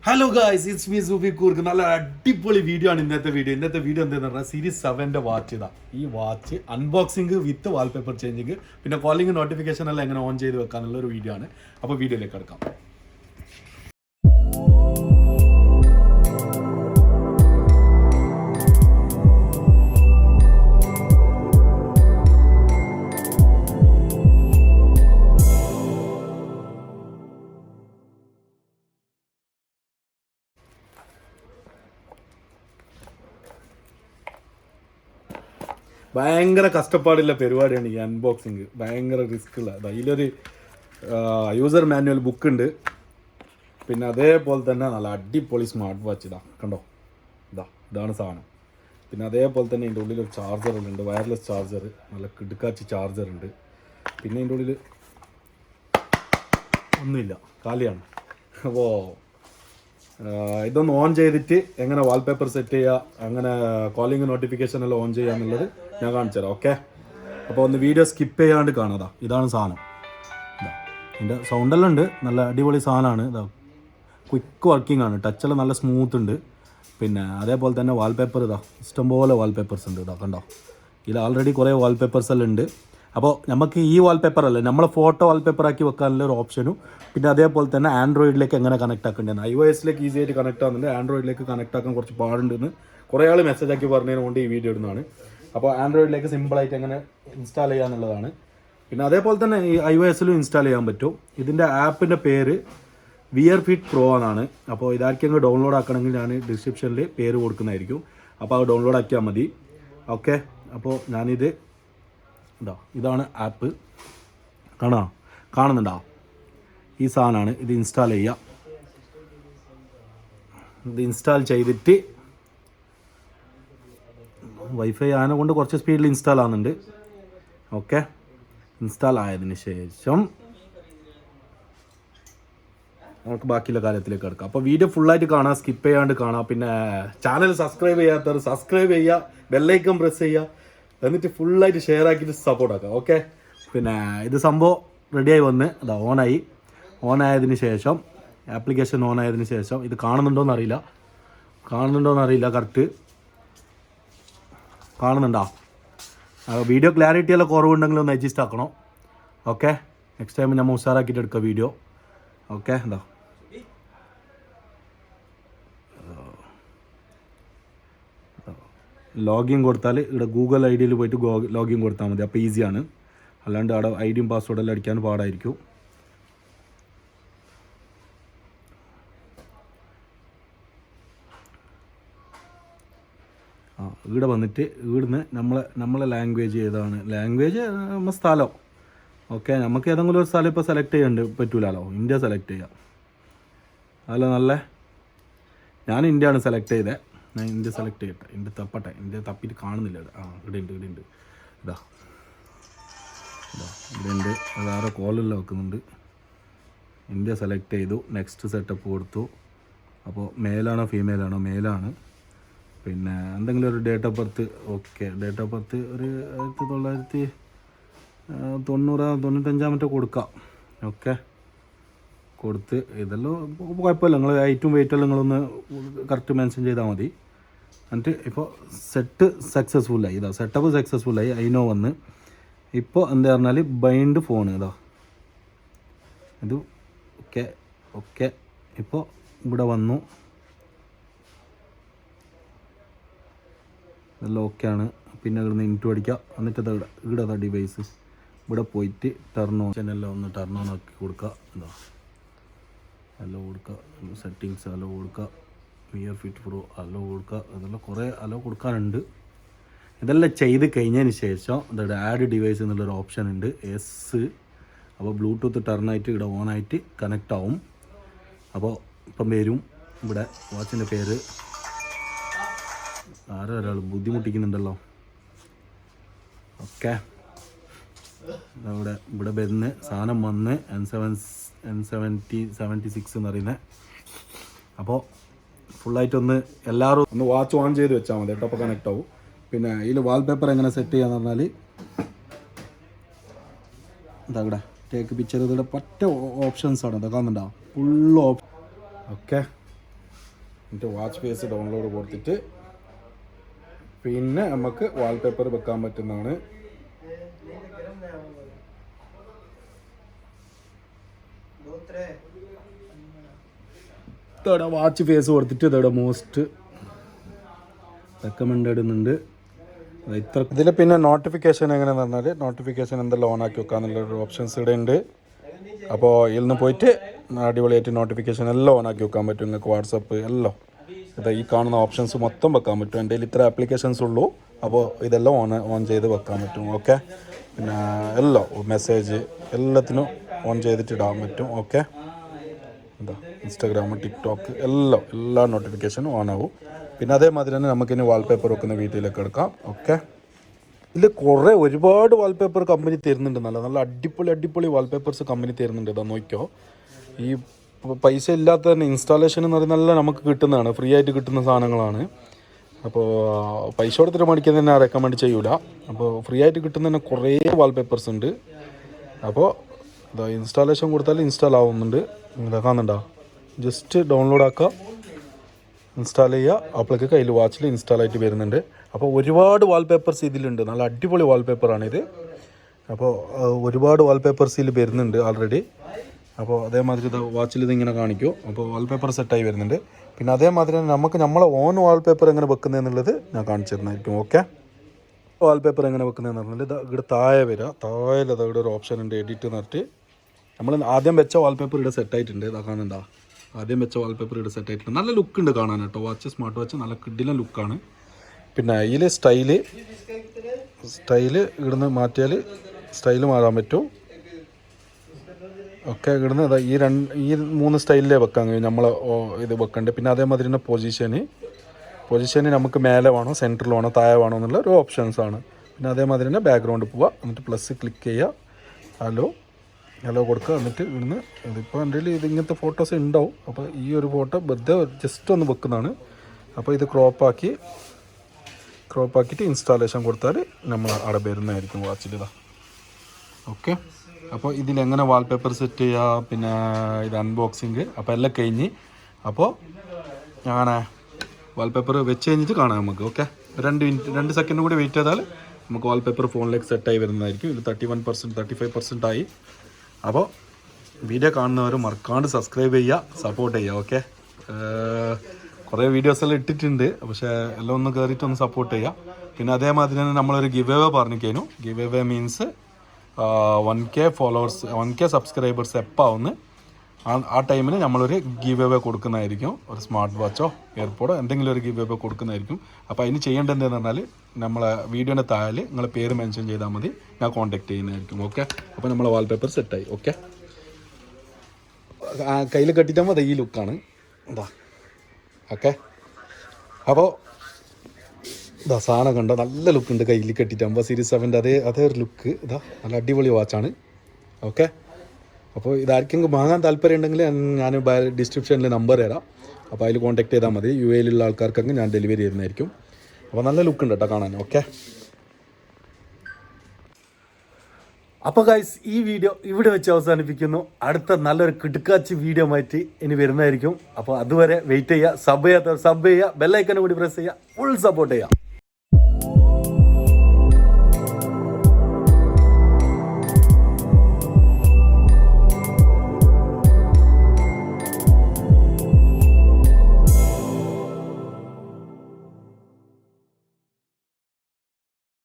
Hello guys, it's me സൂഫി കൂർക്ക്. നല്ല അടിപൊളി video ആണ് ഇന്നത്തെ വീഡിയോ എന്താണെന്ന് പറഞ്ഞാൽ സീരീസ് 7 വാച്ച് ഇതാ. ഈ വാച്ച് അൺബോക്സിങ് വിത്ത് വാൾപേപ്പർ ചേഞ്ചിങ്, പിന്നെ കോളിംഗ് നോട്ടിഫിക്കേഷൻ എല്ലാം എങ്ങനെ ഓൺ ചെയ്ത് വെക്കാനുള്ള ഒരു വീഡിയോ ആണ്. അപ്പോൾ വീഡിയോയിലേക്ക് കിടക്കാം. ഭയങ്കര കഷ്ടപ്പാടുള്ള പരിപാടിയാണ് ഈ അൺബോക്സിങ്. ഭയങ്കര റിസ്ക് ഉള്ള. അതിലൊരു യൂസർ മാനുവൽ ബുക്ക് ഉണ്ട്. പിന്നെ അതേപോലെ തന്നെ നല്ല അടിപൊളി സ്മാർട്ട് വാച്ച് ഇതാ, കണ്ടോ, ഇതാണ് സാധനം. പിന്നെ അതേപോലെ തന്നെ ഇതിൻ്റെ ഉള്ളിലൊരു ചാർജറുണ്ട്, വയർലെസ് ചാർജർ, നല്ല കിടുക്കാച്ചി ചാർജർ ഉണ്ട്. പിന്നെ ഇതിൻ്റെ ഉള്ളിൽ ഒന്നുമില്ല, കാലിയാണ്. അപ്പോൾ ഇതൊന്ന് ഓൺ ചെയ്തിട്ട് എങ്ങനെ വാൾപേപ്പർ സെറ്റ് ചെയ്യുക, അങ്ങനെ കോളിംഗ് നോട്ടിഫിക്കേഷൻ എല്ലാം ഓൺ ചെയ്യുക എന്നുള്ളത് ഞാൻ കാണിച്ചു തരാം. ഓക്കെ, അപ്പോൾ ഒന്ന് വീഡിയോ സ്കിപ്പ് ചെയ്യാണ്ട് കാണാതാ. ഇതാണ് സാധനം. ഇതിൻ്റെ സൗണ്ടെല്ലാം ഉണ്ട്, നല്ല അടിപൊളി സാധനമാണ്. ഇതാ, ക്വിക്ക് വർക്കിംഗ് ആണ്, ടച്ചെല്ലാം നല്ല സ്മൂത്ത് ഉണ്ട്. പിന്നെ അതേപോലെ തന്നെ വാൾപേപ്പർ ഇതാ, ഇഷ്ടംപോലെ വാൾപേപ്പേഴ്സ് ഉണ്ട്. ഇതാ കണ്ടോ, ഇതിൽ ആൾറെഡി കുറേ വാൾപേപ്പേഴ്സ് എല്ലാം ഉണ്ട്. അപ്പോൾ നമുക്ക് ഈ വാൾപേപ്പർ അല്ലേ, നമ്മളെ ഫോട്ടോ വാൾപേപ്പറാക്കി വെക്കാനുള്ള ഒരു ഓപ്ഷനും, പിന്നെ അതേപോലെ തന്നെ ആൻഡ്രോയിഡിലേക്ക് എങ്ങനെ കണക്ട് ആക്കേണ്ടത്. iOS-ലേക്ക് ഈസി ആയിട്ട് കണക്ട് ആകുന്നുണ്ട്, ആൻഡ്രോയിഡിലേക്ക് കണക്ട് ആക്കാൻ കുറച്ച് പാടുണ്ടെന്ന് കുറേ ആൾ മെസ്സേജ് ആക്കി പറഞ്ഞതിന് കൊണ്ട് ഈ വീഡിയോ ഇടുന്നതാണ്. അപ്പോൾ ആൻഡ്രോയിഡിലേക്ക് സിമ്പിളായിട്ട് എങ്ങനെ ഇൻസ്റ്റാൾ ചെയ്യാന്നുള്ളതാണ്. പിന്നെ അതേപോലെ തന്നെ ഈ iOS-ലും ഇൻസ്റ്റാൾ ചെയ്യാൻ പറ്റും. ഇതിൻ്റെ ആപ്പിൻ്റെ പേര് wearfitpro എന്നാണ്. അപ്പോൾ ഇതാർക്കെങ്കിലും ഡൗൺലോഡ് ആക്കണമെങ്കിൽ ഞാൻ ഡിസ്ക്രിപ്ഷനിൽ പേര് കൊടുക്കുന്നതായിരിക്കും. അപ്പോൾ അത് ഡൗൺലോഡ് ആക്കിയാൽ മതി. ഓക്കെ, അപ്പോൾ ഞാനിത് ഇതാണ് ആപ്പ്. കാണുന്നുണ്ടോ? ഈ സാധനമാണ്. ഇത് ഇൻസ്റ്റാൾ ചെയ്യുക. ഇത് ഇൻസ്റ്റാൾ ചെയ്തിട്ട് വൈഫൈ ആയതിനെ കൊണ്ട് കുറച്ച് സ്പീഡിൽ ഇൻസ്റ്റാൾ ആകുന്നുണ്ട്. ഓക്കെ, ഇൻസ്റ്റാൾ ആയതിനു ശേഷം നമുക്ക് ബാക്കിയുള്ള കാര്യത്തിലേക്ക് കിടക്കാം. അപ്പോൾ വീഡിയോ ഫുള്ളായിട്ട് കാണാം, സ്കിപ്പ് ചെയ്യാണ്ട് കാണാം. പിന്നെ ചാനൽ സബ്സ്ക്രൈബ് ചെയ്യാത്തവർ സബ്സ്ക്രൈബ് ചെയ്യുക, ബെല്ലൈക്കൺ പ്രസ് ചെയ്യുക, എന്നിട്ട് ഫുള്ളായിട്ട് ഷെയർ ആക്കിയിട്ട് സപ്പോർട്ട് ആക്കാം. ഓക്കെ, പിന്നെ ഇത് സംഭവം റെഡിയായി വന്ന് ഓണായതിന് ശേഷം, ആപ്ലിക്കേഷൻ ഓണായതിന് ശേഷം ഇത് കാണുന്നുണ്ടോയെന്ന് അറിയില്ല. കറക്റ്റ് കാണുന്നുണ്ടോ? വീഡിയോ ക്ലാരിറ്റി എല്ലാം കുറവുണ്ടെങ്കിൽ ഒന്ന് അഡ്ജസ്റ്റ് ആക്കണം. ഓക്കെ, നെക്സ്റ്റ് ടൈം നമ്മൾ ഉഷാറാക്കിയിട്ട് എടുക്കാം വീഡിയോ. ഓക്കെ, ലോഗിൻ കൊടുത്താൽ ഇവിടെ ഗൂഗിൾ ID-യിൽ പോയിട്ട് ലോഗിൻ കൊടുത്താൽ മതി. അപ്പോൾ ഈസിയാണ്. അല്ലാണ്ട് അവിടെ ID-യും പാസ്വേഡെല്ലാം അടിക്കാൻ പാടായിരിക്കും. ഇവിടെ വന്നിട്ട് ഇവിടുന്ന് നമ്മളെ ലാംഗ്വേജ് ഏതാണ്, ലാംഗ്വേജ് നമ്മൾ സ്ഥലം. ഓക്കെ, നമുക്ക് ഏതെങ്കിലും ഒരു സ്ഥലം ഇപ്പോൾ സെലക്ട് ചെയ്യാണ്ട് പറ്റൂലല്ലോ, ഇന്ത്യ സെലക്ട് ചെയ്യാം. അതല്ല ഞാൻ ഇന്ത്യയാണ് സെലക്ട് ചെയ്തത്. ഞാൻ ഇന്ത്യ സെലക്ട് ചെയ്യട്ടെ. ഇന്ത്യ തപ്പിയിട്ട് കാണുന്നില്ല. ഇവിടെ ഉണ്ട്. ഇതാ ഇവിടെ ഉണ്ട്. വേറെ കോളെല്ലാം വെക്കുന്നുണ്ട്. ഇന്ത്യ സെലക്ട് ചെയ്തു, നെക്സ്റ്റ് സെറ്റപ്പ് കൊടുത്തു. അപ്പോൾ മെയിലാണോ ഫീമെയിലാണോ? മെയിലാണ്. പിന്നെ എന്തെങ്കിലും ഒരു date of birth. Okay, date of birth ഒരു 1995 കൊടുക്കാം. ഓക്കെ, കൊടുത്ത് ഇതെല്ലാം കുഴപ്പമില്ല. നിങ്ങൾ ഹൈറ്റും വെയിറ്റെല്ലാം നിങ്ങളൊന്ന് കറക്റ്റ് മെൻഷൻ ചെയ്താൽ മതി. എന്നിട്ട് ഇപ്പോൾ സെറ്റപ്പ് സക്സസ്ഫുള്ളായി. അതിനോ വന്ന് ഇപ്പോൾ എന്താ പറഞ്ഞാൽ ബൈൻഡ് ഫോൺ ഇത്. ഓക്കെ ഇപ്പോൾ ഇവിടെ വന്നു. ഇതെല്ലാം ഓക്കെയാണ്. പിന്നെ ഇവിടുന്ന് ഇൻറ്റു അടിക്കുക. എന്നിട്ട് ഇവിടെ ഡിവൈസ് ഇവിടെ പോയിട്ട് ടർൺ ഓൺ എല്ലാം ഒന്ന് ടർൺ ഓൺ ആക്കി കൊടുക്കുക. അലോ കൊടുക്കുക, സെറ്റിങ്സ് അലോ കൊടുക്കുക, wearfitpro അലോ കൊടുക്കുക. ഇതെല്ലാം കുറേ അലോ കൊടുക്കാനുണ്ട്. ഇതെല്ലാം ചെയ്ത് കഴിഞ്ഞതിന് ശേഷം ആഡ് ഡിവൈസ് എന്നുള്ളൊരു ഓപ്ഷൻ ഉണ്ട്, എസ്. അപ്പോൾ ബ്ലൂടൂത്ത് ടർൺ ആയിട്ട് ഇവിടെ ഓൺ ആയിട്ട് കണക്റ്റ് ആവും. അപ്പോൾ ഇപ്പം വരും ഇവിടെ വാച്ചിൻ്റെ പേര്. ഒരാൾ ബുദ്ധിമുട്ടിക്കുന്നുണ്ടല്ലോ. ഓക്കെ, ഇവിടെ വരുന്ന സാധനം വന്ന് N76 എന്ന് പറയുന്നത്. അപ്പോൾ ഫുള്ളായിട്ടൊന്ന് എല്ലാവരും ഒന്ന് വാച്ച് ഓൺ ചെയ്ത് വെച്ചാൽ മതി കേട്ടോ, അപ്പോൾ കണക്റ്റ് ആവും. പിന്നെ ഇതിൽ വാൾപേപ്പർ എങ്ങനെ സെറ്റ് ചെയ്യാന്ന് പറഞ്ഞാൽ ഇവിടെ ടേക്ക് പിക്ചർ, ഇതിവിടെ പറ്റ ഓപ്ഷൻസാണ്. ഇതൊക്കെ കാണുന്നുണ്ടാവും, ഫുൾ ഓക്കെ. എന്നിട്ട് വാച്ച് ഫേസ് ഡൗൺലോഡ് കൊടുത്തിട്ട് പിന്നെ നമുക്ക് വാൾപേപ്പർ വെക്കാൻ പറ്റുന്നതാണ്. ഇതോടെ വാച്ച് ഫേസ് കൊടുത്തിട്ട് ഇതോടെ മോസ്റ്റ് റെക്കമെൻഡഡ് എന്നുണ്ട്. ഇത്ര ഇതിൽ പിന്നെ നോട്ടിഫിക്കേഷൻ എങ്ങനെയാണെന്ന് പറഞ്ഞാൽ നോട്ടിഫിക്കേഷൻ എന്തെല്ലാം ഓണാക്കി വെക്കാന്നുള്ളൊരു ഓപ്ഷൻസ് ഇവിടെ ഉണ്ട്. അപ്പോൾ ഇതിൽ നിന്ന് പോയിട്ട് അടിപൊളിയായിട്ട് നോട്ടിഫിക്കേഷൻ എല്ലാം ഓണാക്കി വെക്കാൻ പറ്റും. നിങ്ങൾക്ക് വാട്സപ്പ് എല്ലാം ഇതാ ഈ കാണുന്ന ഓപ്ഷൻസ് മൊത്തം വെക്കാൻ പറ്റും. എൻ്റെ കയ്യിൽ ഇത്ര ആപ്ലിക്കേഷൻസ് ഉള്ളൂ. അപ്പോൾ ഇതെല്ലാം ഓൺ ചെയ്ത് വെക്കാൻ പറ്റും. ഓക്കെ, പിന്നെ എല്ലാം മെസ്സേജ് എല്ലാത്തിനും ഓൺ ചെയ്തിട്ട് ഇടാൻ പറ്റും. ഓക്കെ, എന്താ ഇൻസ്റ്റാഗ്രാം, ടിക്ടോക്ക് എല്ലാ നോട്ടിഫിക്കേഷനും ഓൺ ആവും. പിന്നെ അതേമാതിരി തന്നെ നമുക്കിനി വാൾപേപ്പർ വെക്കുന്ന വീട്ടിലേക്ക് എടുക്കാം. ഓക്കെ, ഇതിൽ ഒരുപാട് വാൾപേപ്പർ കമ്പനി തരുന്നുണ്ട്. നല്ല അടിപൊളി വാൾപേപ്പേഴ്സ് കമ്പനി തരുന്നുണ്ട്. ഇതാ നോക്കിയോ, ഈ പൈസ ഇല്ലാത്ത തന്നെ ഇൻസ്റ്റാളേഷൻ എന്ന് പറയുന്നത് നല്ല നമുക്ക് കിട്ടുന്നതാണ്, ഫ്രീ ആയിട്ട് കിട്ടുന്ന സാധനങ്ങളാണ്. അപ്പോൾ പൈസ കൊടുത്തിട്ട് മേടിക്കുന്നത് തന്നെ റെക്കമെൻഡ് ചെയ്യൂല. അപ്പോൾ ഫ്രീ ആയിട്ട് കിട്ടുന്ന തന്നെ കുറേ വാൾപേപ്പേഴ്സ് ഉണ്ട്. അപ്പോൾ ഇതാ ഇൻസ്റ്റാളേഷൻ കൊടുത്താൽ ഇൻസ്റ്റാൾ ആവുന്നുണ്ട്. ഇതാ കാണുന്നുണ്ടോ, ജസ്റ്റ് ഡൗൺലോഡ് ആക്കുക, ഇൻസ്റ്റാൾ ചെയ്യുക, അപ്പോഴേക്ക് കയ്യിൽ വാച്ചിൽ ഇൻസ്റ്റാൾ ആയിട്ട് വരുന്നുണ്ട്. അപ്പോൾ ഒരുപാട് വാൾപേപ്പേഴ്സ് ഇതിലുണ്ട്. നല്ല അടിപൊളി വാൾപേപ്പറാണിത്. അപ്പോൾ ഒരുപാട് വാൾപേപ്പേഴ്സ് ഇതിൽ വരുന്നുണ്ട് ഓൾറെഡി. അപ്പോൾ അതേമാതിരി ഇത് വാച്ചിൽ ഇതിങ്ങനെ കാണിക്കും. അപ്പോൾ വാൾപേപ്പർ സെറ്റായി വരുന്നുണ്ട്. പിന്നെ അതേമാതിരി തന്നെ നമുക്ക് നമ്മളെ ഓൺ വാൾപേപ്പർ എങ്ങനെ വെക്കുന്നതെന്നുള്ളത് ഞാൻ കാണിച്ചു തരുന്നതായിരിക്കും. ഓക്കെ, വാൾപേപ്പർ എങ്ങനെ വെക്കുന്നതെന്ന് പറഞ്ഞാൽ ഇത് ഇവിടെ താഴെ വരിക, താഴെ ഇവിടെ ഒരു ഓപ്ഷൻ ഉണ്ട്, എഡിറ്റ് എന്നിട്ട് നമ്മൾ ആദ്യം വെച്ച വാൾപേപ്പർ ഇവിടെ സെറ്റായിട്ടുണ്ട്. ഇതാ കാണുന്നുണ്ടോ, ആദ്യം വെച്ച വാൾപേപ്പർ ഇവിടെ സെറ്റായിട്ടുണ്ട്. നല്ല ലുക്ക് ഉണ്ട് കാണാൻ കേട്ടോ. വാച്ച് സ്മാർട്ട് വാച്ച് നല്ല കിടിലൻ ലുക്കാണ്. പിന്നെ അതിൽ സ്റ്റൈല് ഇവിടുന്ന് മാറ്റിയാൽ സ്റ്റൈല് മാറാൻ പറ്റും. ഒക്കെ ഇവിടുന്ന് ഈ 3 സ്റ്റൈലിലേ വെക്കാൻ കഴിയും നമ്മൾ ഇത് വെക്കണ്ടേ. പിന്നെ അതേമാതിരി തന്നെ പൊസിഷന് നമുക്ക് മേലെ വേണോ സെൻറ്ററിൽ വേണോ താഴെ വേണോ എന്നുള്ള ഒരു ഓപ്ഷൻസാണ്. പിന്നെ അതേമാതിരി തന്നെ ബാക്ക്ഗ്രൗണ്ട് പോവുക, എന്നിട്ട് പ്ലസ് ക്ലിക്ക് ചെയ്യുക, ഹലോ കൊടുക്കുക. എന്നിട്ട് ഇവിടുന്ന് ഇതിപ്പോൾ എൻ്റെ കയ്യിൽ ഇങ്ങനത്തെ ഫോട്ടോസ് ഉണ്ടാവും. അപ്പോൾ ഈ ഒരു ഫോട്ടോ വെറുതെ ജസ്റ്റ് ഒന്ന് വെക്കുന്നതാണ്. അപ്പോൾ ഇത് ക്രോപ്പാക്കിയിട്ട് ഇൻസ്റ്റാളേഷൻ കൊടുത്താൽ നമ്മൾ അവിടെ വരുന്നതായിരിക്കും വാച്ചിലിതാ. ഓക്കെ, അപ്പോൾ ഇതിലെങ്ങനെ വാൾപേപ്പർ സെറ്റ് ചെയ്യുക, പിന്നെ ഇത് അൺബോക്സിങ്, അപ്പോൾ എല്ലാം കഴിഞ്ഞ്. അപ്പോൾ അങ്ങനെ വാൾപേപ്പർ വെച്ച് കഴിഞ്ഞിട്ട് കാണാം നമുക്ക്. ഓക്കെ, 2 സെക്കൻഡ് കൂടി വെയിറ്റ് ചെയ്താൽ നമുക്ക് വാൾപേപ്പർ ഫോണിലേക്ക് സെറ്റായി വരുന്നതായിരിക്കും. ഇത് 31%, 35% ആയി. അപ്പോൾ വീഡിയോ കാണുന്നവർ മറക്കാണ്ട് സബ്സ്ക്രൈബ് ചെയ്യുക, സപ്പോർട്ട് ചെയ്യുക. ഓക്കെ, കുറേ വീഡിയോസെല്ലാം ഇട്ടിട്ടുണ്ട്, പക്ഷേ എല്ലാം ഒന്ന് കയറിയിട്ടൊന്ന് സപ്പോർട്ട് ചെയ്യുക. പിന്നെ അതേമാതിരി തന്നെ നമ്മളൊരു ഗിവ് അവേ പറഞ്ഞിരിക്കുന്നു. Give away means 1K followers, 1K subscribers എപ്പാവുന്ന ആ ടൈമിന് നമ്മളൊരു ഗിവ് അവേ കൊടുക്കുന്നതായിരിക്കും. ഒരു സ്മാർട്ട് വാച്ചോ എയർപോഡോ എന്തെങ്കിലും ഒരു ഗിവ് അവേ കൊടുക്കുന്നതായിരിക്കും. അപ്പോൾ അതിന് ചെയ്യേണ്ടതെന്ന് പറഞ്ഞാൽ നമ്മളെ വീഡിയോൻ്റെ താഴെ നിങ്ങളെ പേര് മെൻഷൻ ചെയ്താൽ മതി, ഞാൻ കോൺടാക്ട് ചെയ്യുന്നതായിരിക്കും. ഓക്കെ, അപ്പോൾ നമ്മളെ വാൾപേപ്പർ സെറ്റായി. ഓക്കെ, കയ്യിൽ കെട്ടിട്ടാകുമ്പോൾ അത് ഈ ലുക്കാണ്. എന്താ ഓക്കെ, അപ്പോൾ ഇതാ സാധനം കണ്ടോ, നല്ല ലുക്കുണ്ട്. കയ്യിൽ കെട്ടിട്ടാകുമ്പോൾ സീരീസ് 7 അതേ ഒരു ലുക്ക്. ഇതാ നല്ല അടിപൊളി വാച്ചാണ്. ഓക്കെ, അപ്പോൾ ഇതാർക്കെങ്കിലും വാങ്ങാൻ താല്പര്യം ഉണ്ടെങ്കിൽ ഞാൻ ഡിസ്ക്രിപ്ഷനിൽ നമ്പർ തരാം. അപ്പോൾ അതിൽ കോൺടാക്ട് ചെയ്താൽ മതി. UAE ആൾക്കാർക്കൊക്കെ ഞാൻ ഡെലിവറി ചെയ്യുന്നതായിരിക്കും. അപ്പോൾ നല്ല ലുക്ക് ഉണ്ട് കേട്ടോ കാണാൻ. ഓക്കെ, അപ്പോൾ ഗൈസ് ഈ വീഡിയോ ഇവിടെ വെച്ച് അവസാനിപ്പിക്കുന്നു. അടുത്ത നല്ലൊരു കിടുക്കാച്ചി വീഡിയോ ആയിട്ട് ഇനി വരുന്നതായിരിക്കും. അപ്പോൾ അതുവരെ വെയിറ്റ് ചെയ്യുക. സബ് ചെയ്യുക, ബെല്ലൈക്കനെ കൂടി പ്രസ് ചെയ്യുക, ഫുൾ സപ്പോർട്ട് ചെയ്യുക.